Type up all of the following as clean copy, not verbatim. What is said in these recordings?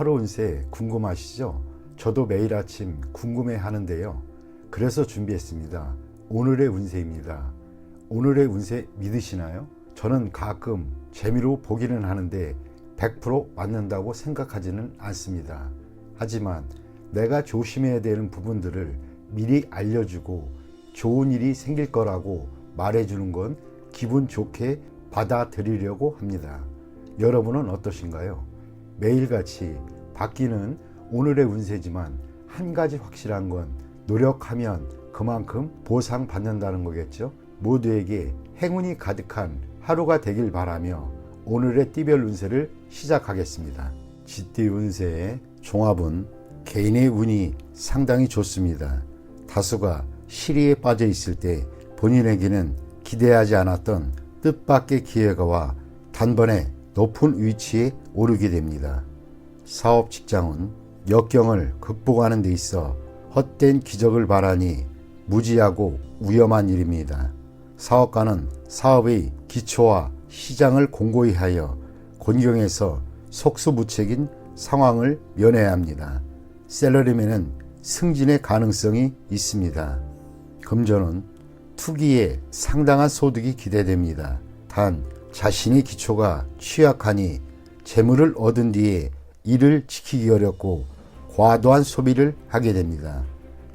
하루 운세 궁금하시죠? 저도 매일 아침 궁금해 하는데요. 그래서 준비했습니다. 오늘의 운세입니다. 오늘의 운세 믿으시나요? 저는 가끔 재미로 보기는 하는데 100% 맞는다고 생각하지는 않습니다. 하지만 내가 조심해야 되는 부분들을 미리 알려주고 좋은 일이 생길 거라고 말해주는 건 기분 좋게 받아들이려고 합니다. 여러분은 어떠신가요? 매일같이 바뀌는 오늘의 운세지만 한 가지 확실한 건 노력하면 그만큼 보상받는다는 거겠죠. 모두에게 행운이 가득한 하루가 되길 바라며 오늘의 띠별 운세를 시작하겠습니다. 쥐띠 운세의 종합은 개인의 운이 상당히 좋습니다. 다수가 시리에 빠져 있을 때 본인에게는 기대하지 않았던 뜻밖의 기회가 와 단번에 높은 위치에 오르게 됩니다. 사업 직장은 역경을 극복하는 데 있어 헛된 기적을 바라니 무지하고 위험한 일입니다. 사업가는 사업의 기초와 시장을 공고히 하여 곤경에서 속수무책인 상황을 면해야 합니다. 샐러리맨은 승진의 가능성이 있습니다. 금전은 투기에 상당한 소득이 기대됩니다. 단 자신의 기초가 취약하니 재물을 얻은 뒤에 이를 지키기 어렵고 과도한 소비를 하게 됩니다.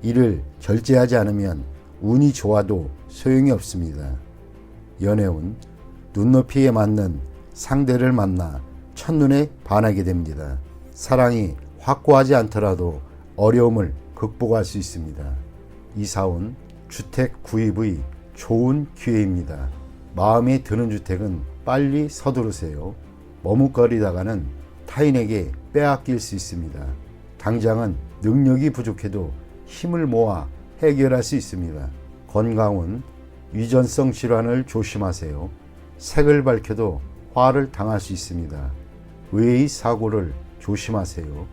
이를 절제하지 않으면 운이 좋아도 소용이 없습니다. 연애운 눈높이에 맞는 상대를 만나 첫눈에 반하게 됩니다. 사랑이 확고하지 않더라도 어려움을 극복할 수 있습니다. 이사운 주택 구입의 좋은 기회입니다. 마음에 드는 주택은 빨리 서두르세요. 머뭇거리다가는 타인에게 빼앗길 수 있습니다. 당장은 능력이 부족해도 힘을 모아 해결할 수 있습니다. 건강은 위전성 질환을 조심하세요. 색을 밝혀도 화를 당할 수 있습니다. 외의 사고를 조심하세요.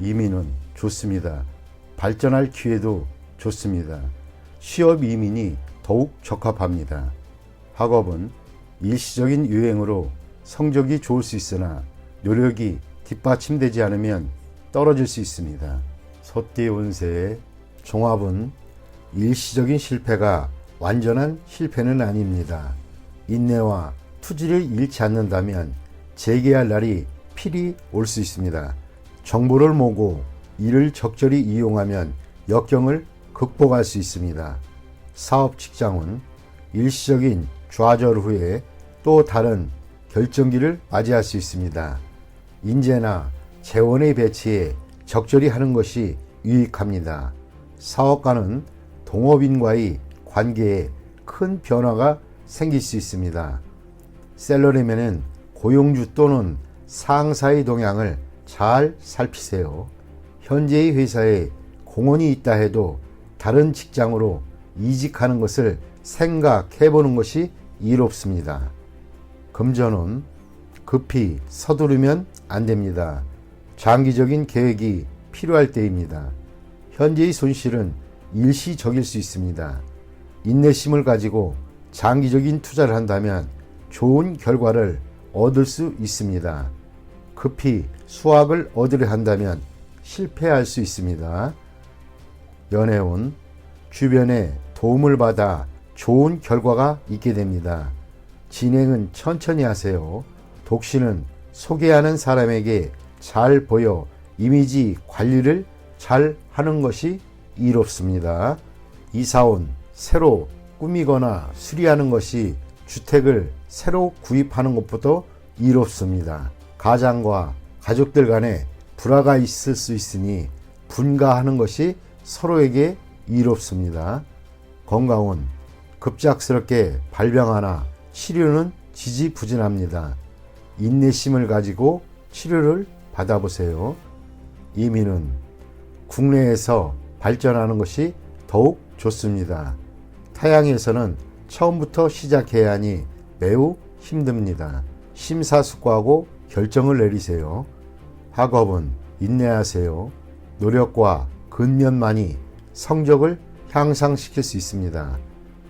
이민은 좋습니다. 발전할 기회도 좋습니다. 취업 이민이 더욱 적합합니다. 학업은 일시적인 유행으로 성적이 좋을 수 있으나 노력이 뒷받침되지 않으면 떨어질 수 있습니다. 소띠 운세의 종합은 일시적인 실패가 완전한 실패는 아닙니다. 인내와 투지를 잃지 않는다면 재개할 날이 필히 올 수 있습니다. 정보를 모으고 이를 적절히 이용하면 역경을 극복할 수 있습니다. 사업 직장은 일시적인 좌절 후에 또 다른 결정기를 맞이할 수 있습니다. 인재나 재원의 배치에 적절히 하는 것이 유익합니다. 사업가는 동업인과의 관계에 큰 변화가 생길 수 있습니다. 샐러리맨은 고용주 또는 상사의 동향을 잘 살피세요. 현재의 회사에 공헌이 있다 해도 다른 직장으로 이직하는 것을 생각해보는 것이 이롭습니다. 금전은 급히 서두르면 안 됩니다. 장기적인 계획이 필요할 때입니다. 현재의 손실은 일시적일 수 있습니다. 인내심을 가지고 장기적인 투자를 한다면 좋은 결과를 얻을 수 있습니다. 급히 수확을 얻으려 한다면 실패할 수 있습니다. 연애운 주변에 도움을 받아 좋은 결과가 있게 됩니다. 진행은 천천히 하세요. 독신은 소개하는 사람에게 잘 보여 이미지 관리를 잘 하는 것이 이롭습니다. 이사온 새로 꾸미거나 수리하는 것이 주택을 새로 구입하는 것보다 이롭습니다. 가장과 가족들 간에 불화가 있을 수 있으니 분가하는 것이 서로에게 이롭습니다. 건강은 급작스럽게 발병하나 치료는 지지부진합니다. 인내심을 가지고 치료를 받아보세요. 이민은 국내에서 발전하는 것이 더욱 좋습니다. 타양에서는 처음부터 시작해야 하니 매우 힘듭니다. 심사숙고하고 결정을 내리세요. 학업은 인내하세요. 노력과 근면만이 성적을 향상시킬 수 있습니다.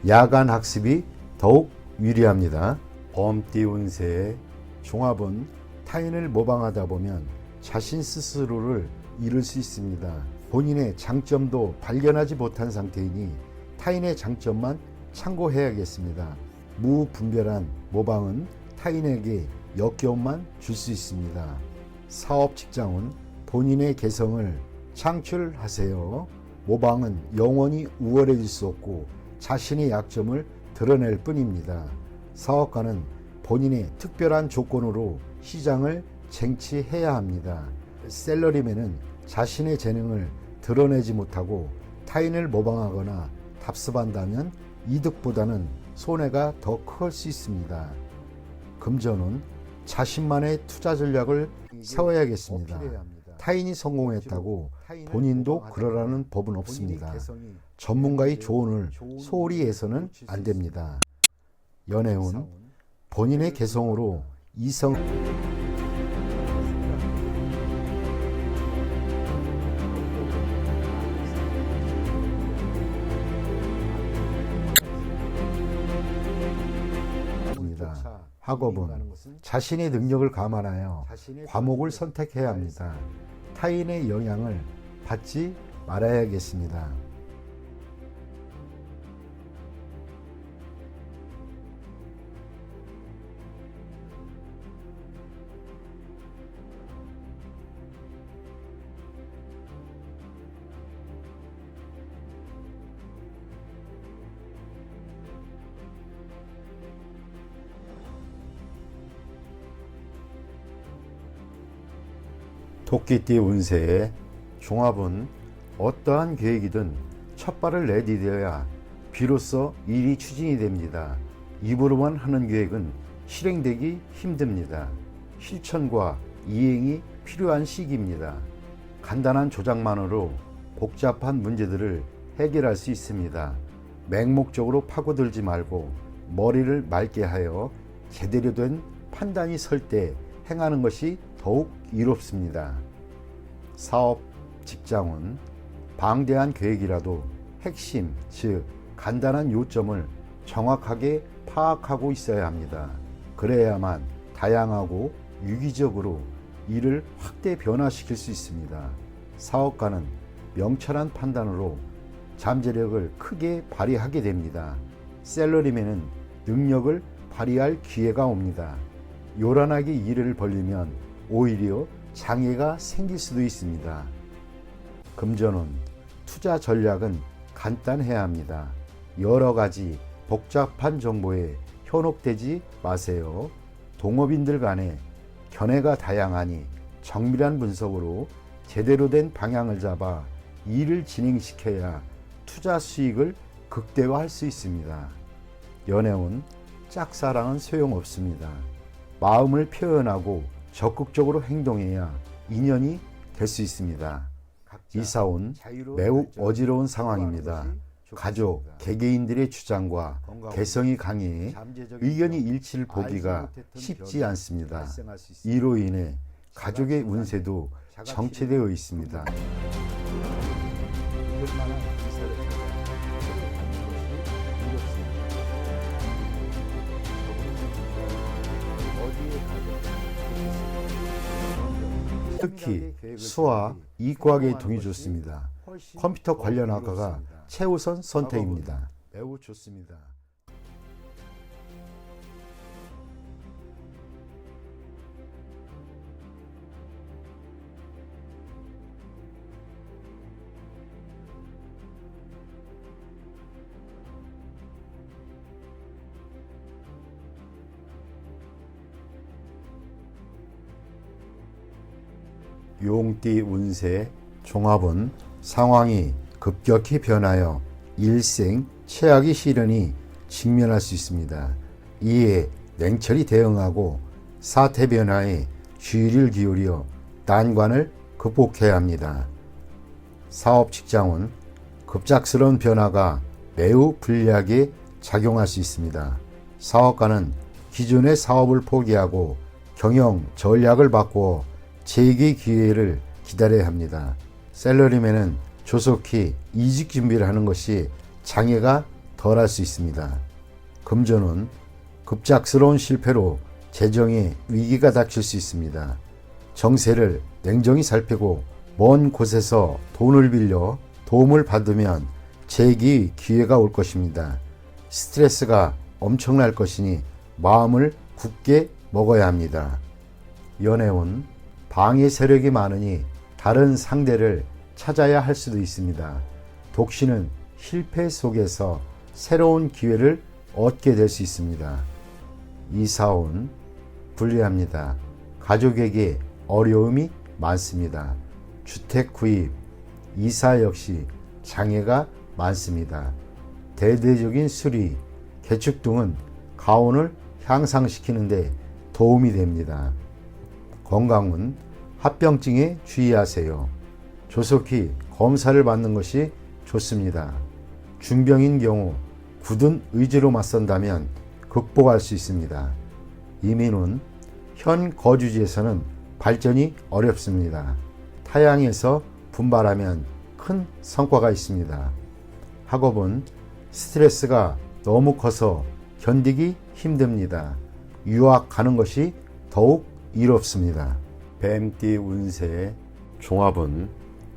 야간 학습이 더욱 유리합니다. 범띠 운세의 종합은 타인을 모방하다 보면 자신 스스로를 잃을 수 있습니다. 본인의 장점도 발견하지 못한 상태이니 타인의 장점만 참고해야겠습니다. 무분별한 모방은 타인에게 역겨움만 줄 수 있습니다. 사업 직장은 본인의 개성을 창출하세요. 모방은 영원히 우월해질 수 없고 자신의 약점을 드러낼 뿐입니다. 사업가는 본인의 특별한 조건으로 시장을 쟁취해야 합니다. 셀러리맨은 자신의 재능을 드러내지 못하고 타인을 모방하거나 답습한다면 이득보다는 손해가 더 클 수 있습니다. 금전은 자신만의 투자 전략을 세워야겠습니다. 타인이 성공했다고 본인도 그러라는 법은 없습니다. 전문가의 조언을 소홀히 해서는 안 됩니다. 연애운 본인의 개성으로 이성 학업은 자신의 능력을 감안하여 과목을 선택해야 합니다. 타인의 영향을 받지 말아야겠습니다. 토끼띠 운세의 종합은 어떠한 계획이든 첫 발을 내디뎌야 비로소 일이 추진이 됩니다. 입으로만 하는 계획은 실행되기 힘듭니다. 실천과 이행이 필요한 시기입니다. 간단한 조작만으로 복잡한 문제들을 해결할 수 있습니다. 맹목적으로 파고들지 말고 머리를 맑게 하여 제대로 된 판단이 설 때 행하는 것이 더욱 이롭습니다. 사업, 직장은 방대한 계획이라도 핵심, 즉 간단한 요점을 정확하게 파악하고 있어야 합니다. 그래야만 다양하고 유기적으로 일을 확대 변화시킬 수 있습니다. 사업가는 명철한 판단으로 잠재력을 크게 발휘하게 됩니다. 셀러리맨은 능력을 발휘할 기회가 옵니다. 요란하게 일을 벌리면 오히려 장애가 생길 수도 있습니다. 금전은 투자 전략은 간단해야 합니다. 여러 가지 복잡한 정보에 현혹되지 마세요. 동업인들 간에 견해가 다양하니 정밀한 분석으로 제대로 된 방향을 잡아 일을 진행시켜야 투자 수익을 극대화할 수 있습니다. 연애운 짝사랑은 소용없습니다. 마음을 표현하고 적극적으로 행동해야 인연이 될 수 있습니다. 이사온 매우 어지러운 상황입니다. 가족, 개개인들의 주장과 개성이 강해 의견이 일치를 보기가 쉽지 않습니다. 이로 인해 가족의 운세도 정체되어 있습니다. 특히 수학, 이과학의 동이 좋습니다. 컴퓨터 관련 학과가 최우선 선택입니다. 매우 좋습니다. 용띠 운세 종합은 상황이 급격히 변하여 일생 최악의 시련이 직면할 수 있습니다. 이에 냉철히 대응하고 사태 변화에 주의를 기울여 난관을 극복해야 합니다. 사업 직장은 급작스러운 변화가 매우 불리하게 작용할 수 있습니다. 사업가는 기존의 사업을 포기하고 경영 전략을 바꾸어 재기 기회를 기다려야 합니다. 셀러리맨은 조속히 이직 준비를 하는 것이 장애가 덜할 수 있습니다. 금전은 급작스러운 실패로 재정에 위기가 닥칠 수 있습니다. 정세를 냉정히 살피고 먼 곳에서 돈을 빌려 도움을 받으면 재기 기회가 올 것입니다. 스트레스가 엄청날 것이니 마음을 굳게 먹어야 합니다. 연애운 방해 세력이 많으니 다른 상대를 찾아야 할 수도 있습니다. 독신은 실패 속에서 새로운 기회를 얻게 될 수 있습니다. 이사운 불리합니다. 가족에게 어려움이 많습니다. 주택 구입, 이사 역시 장애가 많습니다. 대대적인 수리, 개축 등은 가운을 향상시키는데 도움이 됩니다. 건강은 합병증에 주의하세요. 조속히 검사를 받는 것이 좋습니다. 중병인 경우 굳은 의지로 맞선다면 극복할 수 있습니다. 이민은 현 거주지에서는 발전이 어렵습니다. 타향에서 분발하면 큰 성과가 있습니다. 학업은 스트레스가 너무 커서 견디기 힘듭니다. 유학 가는 것이 더욱 이롭습니다. 뱀띠 운세 종합은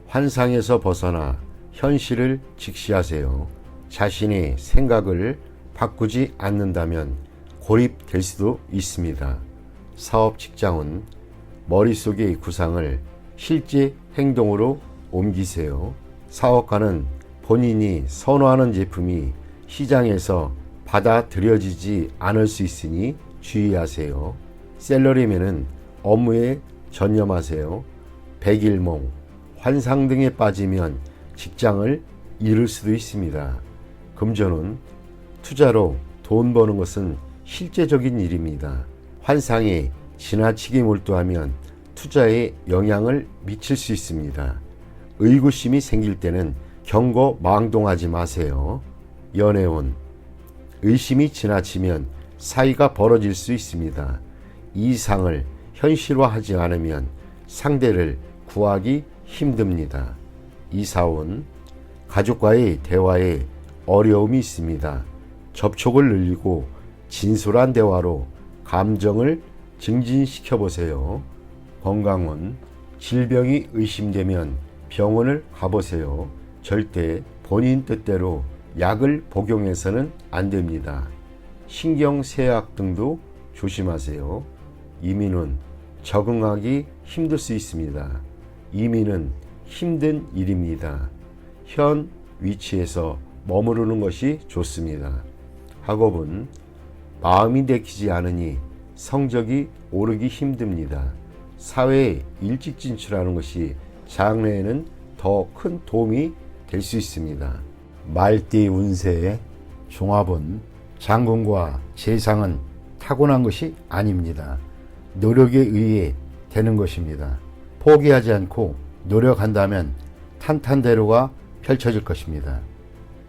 환상에서 벗어나 현실을 직시하세요. 자신의 생각을 바꾸지 않는다면 고립될 수도 있습니다. 사업 직장은 머릿속의 구상을 실제 행동으로 옮기세요. 사업가는 본인이 선호하는 제품이 시장에서 받아들여지지 않을 수 있으니 주의하세요. 셀러리맨은 업무에 전념하세요. 백일몽, 환상 등에 빠지면 직장을 잃을 수도 있습니다. 금전은 투자로 돈 버는 것은 실제적인 일입니다. 환상에 지나치게 몰두하면 투자에 영향을 미칠 수 있습니다. 의구심이 생길 때는 경거망동하지 마세요. 연애운 의심이 지나치면 사이가 벌어질 수 있습니다. 이상을 현실화하지 않으면 상대를 구하기 힘듭니다. 이사운 가족과의 대화에 어려움이 있습니다. 접촉을 늘리고 진솔한 대화로 감정을 증진시켜 보세요. 건강은 질병이 의심되면 병원을 가보세요. 절대 본인 뜻대로 약을 복용해서는 안 됩니다. 신경쇠약 등도 조심하세요. 이민은 적응하기 힘들 수 있습니다. 이민은 힘든 일입니다. 현 위치에서 머무르는 것이 좋습니다. 학업은 마음이 내키지 않으니 성적이 오르기 힘듭니다. 사회에 일찍 진출하는 것이 장래에는 더 큰 도움이 될 수 있습니다. 말띠 운세의 종합은 장군과 재상은 타고난 것이 아닙니다. 노력에 의해 되는 것입니다. 포기하지 않고 노력한다면 탄탄대로가 펼쳐질 것입니다.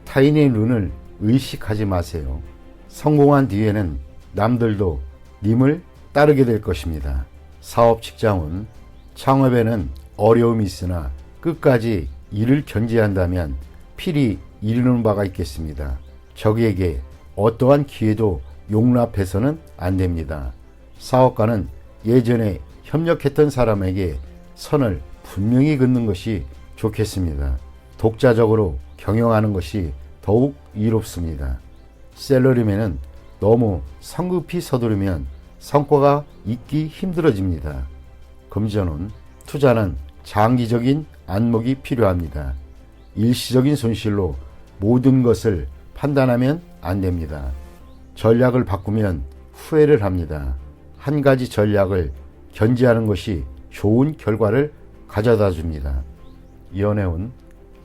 타인의 눈을 의식하지 마세요. 성공한 뒤에는 남들도 님을 따르게 될 것입니다. 사업 직장은 창업에는 어려움이 있으나 끝까지 일을 견제한다면 필히 이루는 바가 있겠습니다. 적에게 어떠한 기회도 용납해서는 안 됩니다. 사업가는 예전에 협력했던 사람에게 선을 분명히 긋는 것이 좋겠습니다. 독자적으로 경영하는 것이 더욱 이롭습니다. 셀러리맨은 너무 성급히 서두르면 성과가 있기 힘들어집니다. 금전은 투자는 장기적인 안목이 필요합니다. 일시적인 손실로 모든 것을 판단하면 안 됩니다. 전략을 바꾸면 후회를 합니다. 한 가지 전략을 견지하는 것이 좋은 결과를 가져다 줍니다. 연애운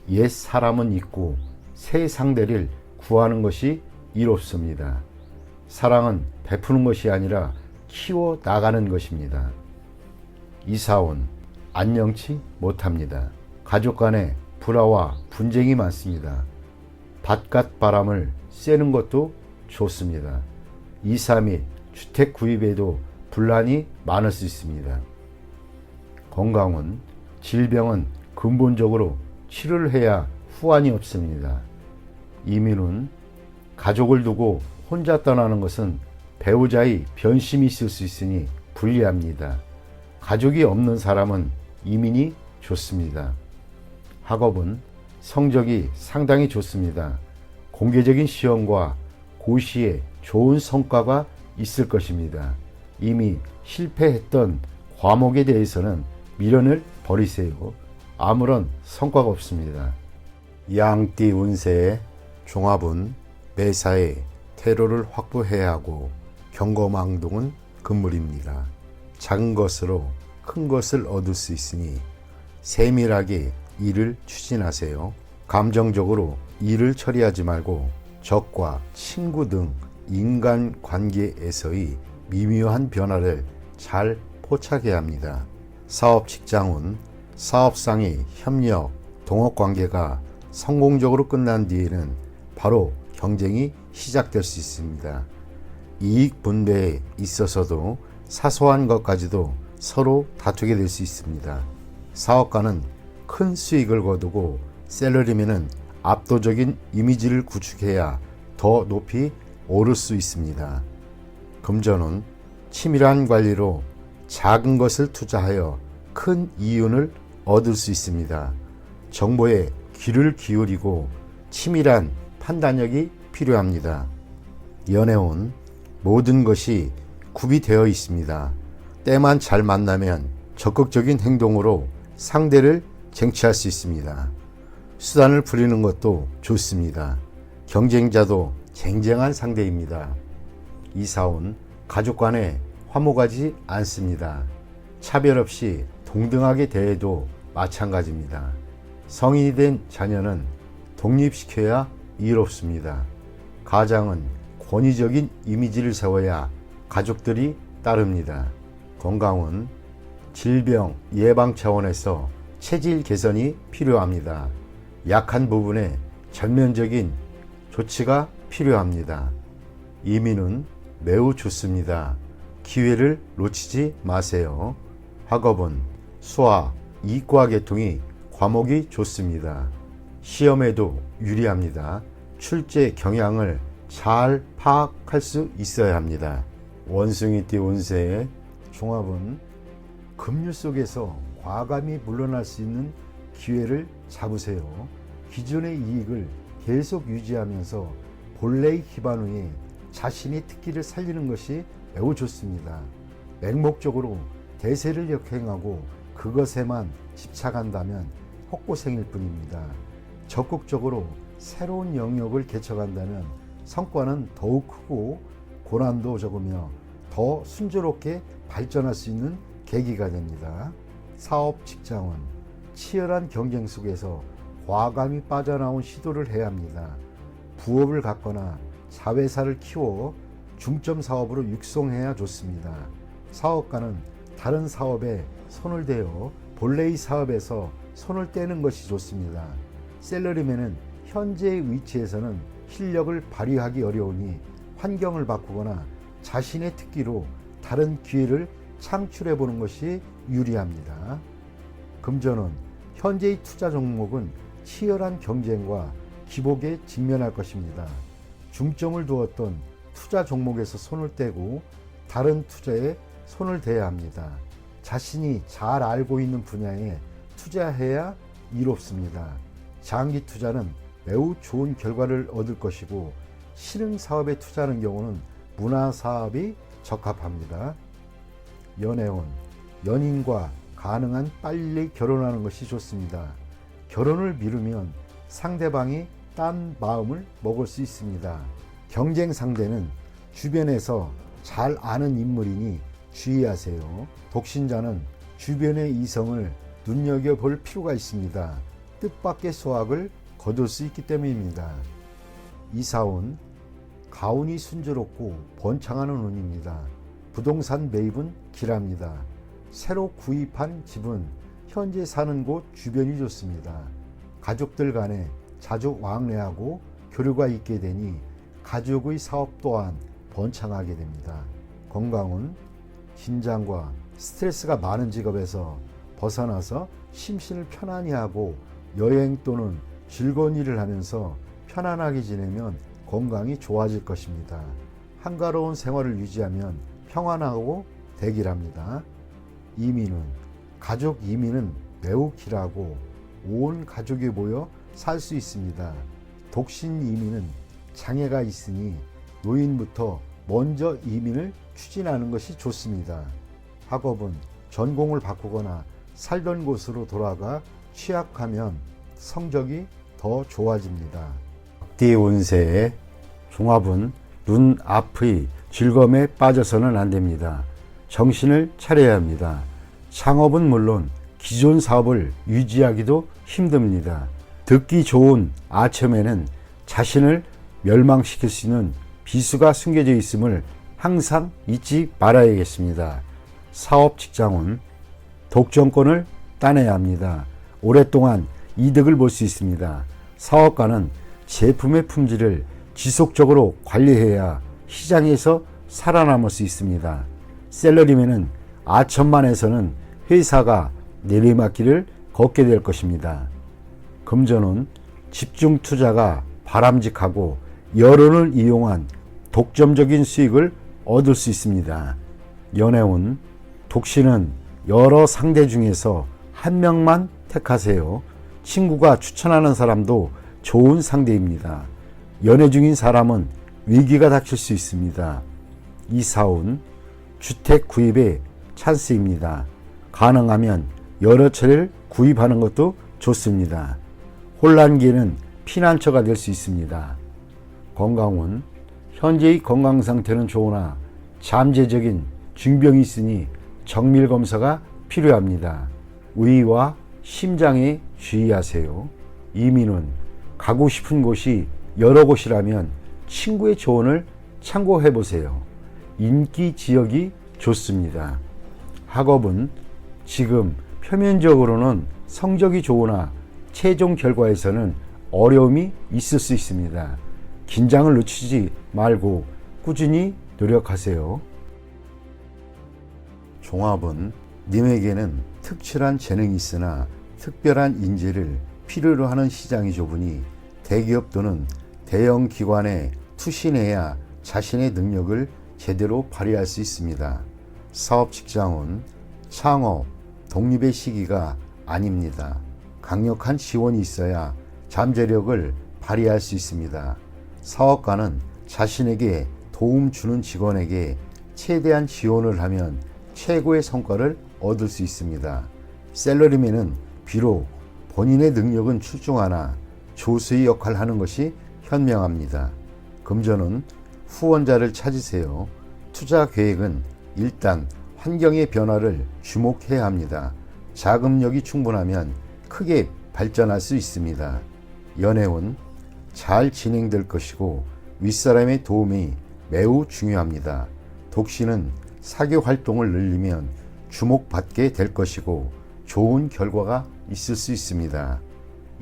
옛 사람은 잊고 새 상대를 구하는 것이 이롭습니다. 사랑은 베푸는 것이 아니라 키워 나가는 것입니다. 이사온 안녕치 못합니다. 가족 간에 불화와 분쟁이 많습니다. 바깥 바람을 쐬는 것도 좋습니다. 이사 및 주택 구입에도 분란이 많을 수 있습니다. 건강은 질병은 근본적으로 치료를 해야 후환이 없습니다. 이민은 가족을 두고 혼자 떠나는 것은 배우자의 변심이 있을 수 있으니 불리합니다. 가족이 없는 사람은 이민이 좋습니다. 학업은 성적이 상당히 좋습니다. 공개적인 시험과 고시에 좋은 성과가 있을 것입니다. 이미 실패했던 과목에 대해서는 미련을 버리세요. 아무런 성과가 없습니다. 양띠 운세의 종합은 매사에 태로를 확보해야 하고 경거망동은 금물입니다. 작은 것으로 큰 것을 얻을 수 있으니 세밀하게 일을 추진하세요. 감정적으로 일을 처리하지 말고 적과 친구 등 인간관계에서의 미묘한 변화를 잘 포착해야 합니다. 사업 직장운, 사업상의 협력, 동업관계가 성공적으로 끝난 뒤에는 바로 경쟁이 시작될 수 있습니다. 이익 분배에 있어서도 사소한 것까지도 서로 다투게 될 수 있습니다. 사업가는 큰 수익을 거두고 셀러리맨은 압도적인 이미지를 구축해야 더 높이 오를 수 있습니다. 금전은 치밀한 관리로 작은 것을 투자하여 큰 이윤을 얻을 수 있습니다. 정보에 귀를 기울이고 치밀한 판단력이 필요합니다. 연애운 모든 것이 구비되어 있습니다. 때만 잘 만나면 적극적인 행동으로 상대를 쟁취할 수 있습니다. 수단을 부리는 것도 좋습니다. 경쟁자도 쟁쟁한 상대입니다. 이사운 가족 간에 화목하지 않습니다. 차별 없이 동등하게 대해도 마찬가지입니다. 성인이 된 자녀는 독립시켜야 이롭습니다. 가장은 권위적인 이미지를 세워야 가족들이 따릅니다. 건강은 질병 예방 차원에서 체질 개선이 필요합니다. 약한 부분에 전면적인 조치가 필요합니다. 이민은 매우 좋습니다. 기회를 놓치지 마세요. 학업은 수학, 이과 계통이 과목이 좋습니다. 시험에도 유리합니다. 출제 경향을 잘 파악할 수 있어야 합니다. 원숭이띠 운세의 종합은 급류 속에서 과감히 물러날 수 있는 기회를 잡으세요. 기존의 이익을 계속 유지하면서 본래의 기반 위에 자신의 특기를 살리는 것이 매우 좋습니다. 맹목적으로 대세를 역행하고 그것에만 집착한다면 헛고생일 뿐입니다. 적극적으로 새로운 영역을 개척한다면 성과는 더욱 크고 고난도 적으며 더 순조롭게 발전할 수 있는 계기가 됩니다. 사업 직장은 치열한 경쟁 속에서 과감히 빠져나온 시도를 해야 합니다. 부업을 갖거나 자회사를 키워 중점 사업으로 육성해야 좋습니다. 사업가는 다른 사업에 손을 대어 본래의 사업에서 손을 떼는 것이 좋습니다. 셀러리맨은 현재의 위치에서는 실력을 발휘하기 어려우니 환경을 바꾸거나 자신의 특기로 다른 기회를 창출해 보는 것이 유리합니다. 금전은 현재의 투자 종목은 치열한 경쟁과 기복에 직면할 것입니다. 중점을 두었던 투자 종목에서 손을 떼고 다른 투자에 손을 대야 합니다. 자신이 잘 알고 있는 분야에 투자해야 이롭습니다. 장기 투자는 매우 좋은 결과를 얻을 것이고 실행 사업에 투자하는 경우는 문화 사업이 적합합니다. 연애운 연인과 가능한 빨리 결혼하는 것이 좋습니다. 결혼을 미루면 상대방이 딴 마음을 먹을 수 있습니다. 경쟁 상대는 주변에서 잘 아는 인물이니 주의하세요. 독신자는 주변의 이성을 눈여겨볼 필요가 있습니다. 뜻밖의 수확을 거둘 수 있기 때문입니다. 이사운 가운이 순조롭고 번창하는 운입니다. 부동산 매입은 길합니다. 새로 구입한 집은 현재 사는 곳 주변이 좋습니다. 가족들 간에 자주 왕래하고 교류가 있게 되니 가족의 사업 또한 번창하게 됩니다. 건강은 긴장과 스트레스가 많은 직업에서 벗어나서 심신을 편안히 하고 여행 또는 즐거운 일을 하면서 편안하게 지내면 건강이 좋아질 것입니다. 한가로운 생활을 유지하면 평안하고 대길합니다. 이민운. 가족 이민은 매우 길하고 온 가족이 모여 살 수 있습니다. 독신 이민은 장애가 있으니 노인부터 먼저 이민을 추진하는 것이 좋습니다. 학업은 전공을 바꾸거나 살던 곳으로 돌아가 취약하면 성적이 더 좋아집니다. 앞뒤 운세의 종합은 눈 앞의 즐거움에 빠져서는 안 됩니다. 정신을 차려야 합니다. 창업은 물론 기존 사업을 유지하기도 힘듭니다. 듣기 좋은 아첨에는 자신을 멸망시킬 수 있는 비수가 숨겨져 있음을 항상 잊지 말아야겠습니다. 사업 직장은 독점권을 따내야 합니다. 오랫동안 이득을 볼 수 있습니다. 사업가는 제품의 품질을 지속적으로 관리해야 시장에서 살아남을 수 있습니다. 셀러리맨은 아천만에서는 회사가 내리막길을 걷게 될 것입니다. 금전은 집중 투자가 바람직하고 여론을 이용한 독점적인 수익을 얻을 수 있습니다. 연애운 독신은 여러 상대 중에서 한 명만 택하세요. 친구가 추천하는 사람도 좋은 상대입니다. 연애 중인 사람은 위기가 닥칠 수 있습니다. 이사운 주택 구입의 찬스입니다. 가능하면 여러 채를 구입하는 것도 좋습니다. 혼란기에는 피난처가 될 수 있습니다. 건강운 현재의 건강 상태는 좋으나 잠재적인 중병이 있으니 정밀 검사가 필요합니다. 위와 심장에 주의하세요. 이민은 가고 싶은 곳이 여러 곳이라면 친구의 조언을 참고해 보세요. 인기 지역이 좋습니다. 학업은 지금 표면적으로는 성적이 좋으나 최종 결과에서는 어려움이 있을 수 있습니다. 긴장을 늦추지 말고 꾸준히 노력하세요. 종합은 님에게는 특출한 재능이 있으나 특별한 인재를 필요로 하는 시장이 좁으니 대기업 또는 대형 기관에 투신해야 자신의 능력을 제대로 발휘할 수 있습니다. 사업 직장은 창업, 독립의 시기가 아닙니다. 강력한 지원이 있어야 잠재력을 발휘할 수 있습니다. 사업가는 자신에게 도움 주는 직원에게 최대한 지원을 하면 최고의 성과를 얻을 수 있습니다. 셀러리맨은 비록 본인의 능력은 출중하나 조수의 역할을 하는 것이 현명합니다. 금전은 후원자를 찾으세요. 투자 계획은 일단 환경의 변화를 주목해야 합니다. 자금력이 충분하면 크게 발전할 수 있습니다. 연애운 잘 진행될 것이고 윗사람의 도움이 매우 중요합니다. 독신은 사교 활동을 늘리면 주목받게 될 것이고 좋은 결과가 있을 수 있습니다.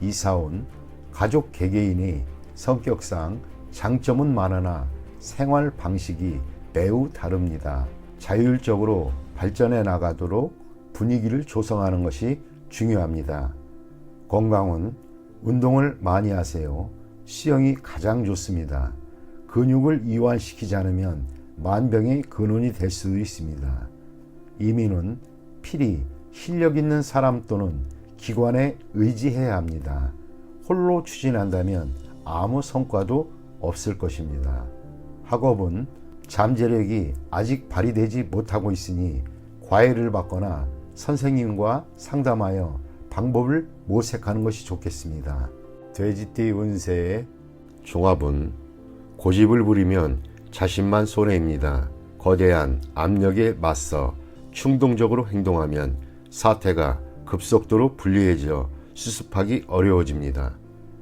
이사운 가족 개개인의 성격상 장점은 많으나 생활 방식이 매우 다릅니다. 자율적으로 발전해 나가도록 분위기를 조성하는 것이 중요합니다. 건강은 운동을 많이 하세요. 수영이 가장 좋습니다. 근육을 이완시키지 않으면 만병의 근원이 될 수도 있습니다. 이민은 필히 실력 있는 사람 또는 기관에 의지해야 합니다. 홀로 추진한다면 아무 성과도 없을 것입니다. 학업은 잠재력이 아직 발휘되지 못하고 있으니 과외를 받거나 선생님과 상담하여 방법을 모색하는 것이 좋겠습니다. 돼지띠 운세의 종합은 고집을 부리면 자신만 손해입니다. 거대한 압력에 맞서 충동적으로 행동하면 사태가 급속도로 불리해져 수습하기 어려워집니다.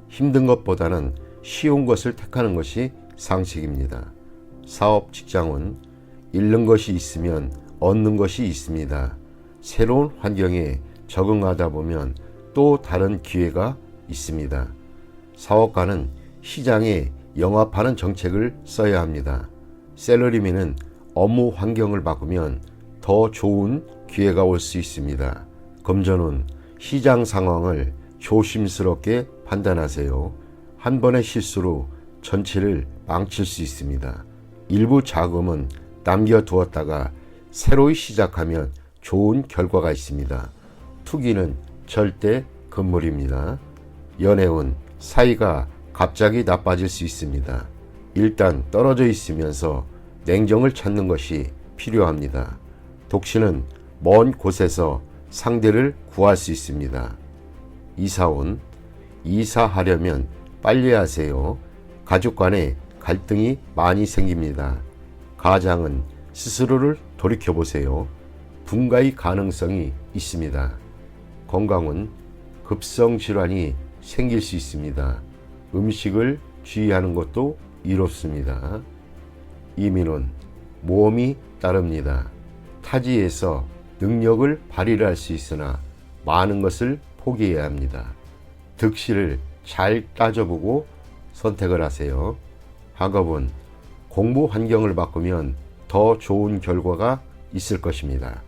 힘든 것보다는 쉬운 것을 택하는 것이 상식입니다. 사업 직장은 잃는 것이 있으면 얻는 것이 있습니다. 새로운 환경에 적응하다 보면 또 다른 기회가 있습니다. 사업가는 시장에 영합하는 정책을 써야 합니다. 셀러리맨은 업무 환경을 바꾸면 더 좋은 기회가 올 수 있습니다. 금전은 시장 상황을 조심스럽게 판단하세요. 한 번의 실수로 전체를 망칠 수 있습니다. 일부 자금은 남겨두었다가 새로이 시작하면 좋은 결과가 있습니다. 투기는 절대 금물입니다. 연애운 사이가 갑자기 나빠질 수 있습니다. 일단 떨어져 있으면서 냉정을 찾는 것이 필요합니다. 독신은 먼 곳에서 상대를 구할 수 있습니다. 이사운 이사하려면 빨리 하세요. 가족 간에 갈등이 많이 생깁니다. 가장은 스스로를 돌이켜보세요. 분가의 가능성이 있습니다. 건강은 급성 질환이 생길 수 있습니다. 음식을 주의하는 것도 이롭습니다. 이민은 모험이 따릅니다. 타지에서 능력을 발휘할 수 있으나 많은 것을 포기해야 합니다. 득실을 잘 따져보고 선택을 하세요. 학업은 공부 환경을 바꾸면 더 좋은 결과가 있을 것입니다.